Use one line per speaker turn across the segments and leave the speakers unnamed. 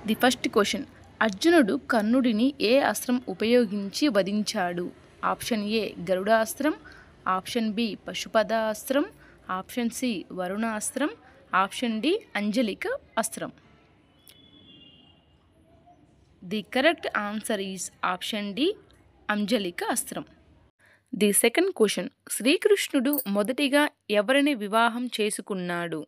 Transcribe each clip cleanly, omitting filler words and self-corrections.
The first question. అర్జునుడు కర్ణుడిని ఏ అస్త్రం ఉపయోగించి వధించాడు? ఆప్షన్ ఏ గరుడాస్త్రం, ఆప్షన్ బి పశుపద అస్త్రం, ఆప్షన్ సి వరుణ అస్త్రం, ఆప్షన్ డి అంజలిక అస్త్రం. The correct answer is option D అంజలిక అస్త్రం. The second question. శ్రీకృష్ణుడు మొదటిగా ఎవరిని వివాహం చేసుకున్నాడు?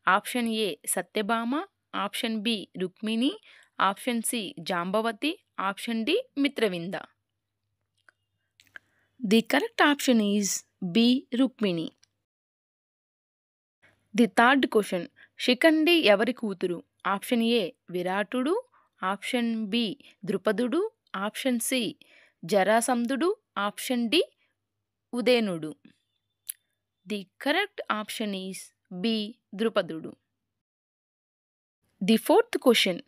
Option A Satyabhama, option B Rukmini, option C Jambavati, option D Mitravinda. The correct option is B Rukmini. The third question. Shikhandi ఎవరి కూతురు? ఆప్షన్ ఏ విరాటుడు, ఆప్షన్ బి ద్రుపదుడు, ఆప్షన్ సి జరాసంధుడు, ఆప్షన్ డి ఉదయనుడు. The correct option is B ద్రుపదుడు. The fourth question.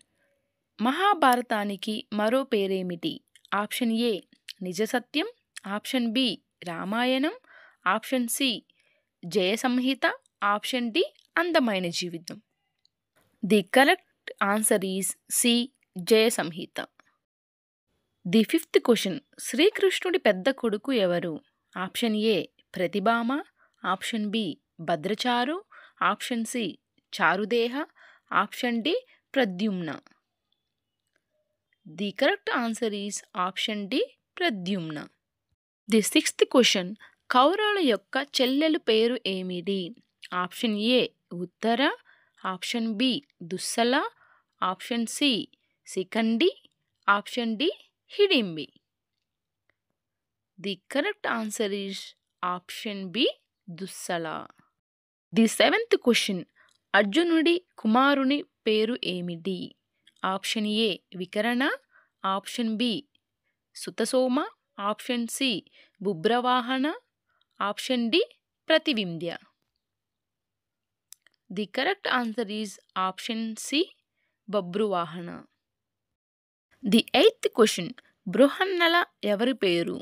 మహాభారతానికి మరో పేరేమిటి? ఆప్షన్ ఏ నిజసత్యం, option B Ramayana, option C Jayasamhita, option D అందమైన జీవితం. The correct answer is C Jayasamhita. The fifth question. శ్రీకృష్ణుడి పెద్ద కొడుకు ఎవరు? Option A Pratibhama, option B Bhadracharu, option C Charudeha, option D Pradyumna. The correct answer is option D Pradyumna. The sixth question. కౌరవుల యొక్క చెల్లెలు పేరు ఏమిటి? Option A Uttara, option B Dussala, option C Shikhandi, option D Hidimbi. The correct answer is option B Dussala. The seventh question. అర్జునుడి కుమారుని పేరు ఏమిటి? Option A Vikarna, option B Sutasoma, option C Babhruvahana, option D Prativindhya. The correct answer is option C Babhruvahana. The eighth question. Brihannala ఎవరి పేరు?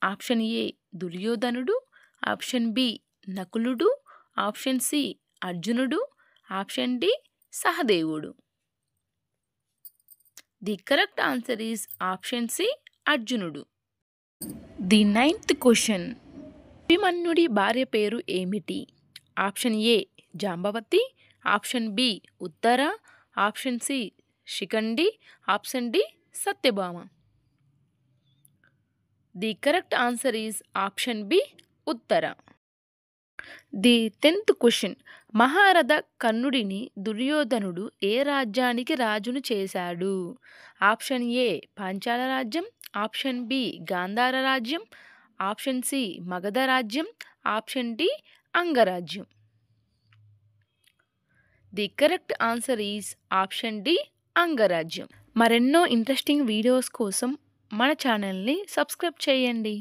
Option A దుర్యోధనుడు, option B నకులుడు, option C అర్జునుడు, option D సహదేవుడు. The correct answer is option C అర్జునుడు. The ninth question. అభిమన్యుడి భార్య పేరు ఏమిటి? Option A Jambavati, option B Uttara, option C Shikhandi, option D Satyabhama. The correct answer is option B Uttara. The 10th question. మహారథ కర్ణుడిని దుర్యోధనుడు ఏ రాజ్యానికి రాజును చేశాడు? ఆప్షన్ ఏ పాంచాల రాజ్యం, ఆప్షన్ బి గాంధార రాజ్యం, ఆప్షన్ సి మగధ రాజ్యం, ఆప్షన్ డి అంగరాజ్యం. The correct answer is option D అంగరాజ్యం. మరెన్నో ఇంట్రెస్టింగ్ వీడియోస్ కోసం మన ఛానల్ని సబ్స్క్రైబ్ చేయండి.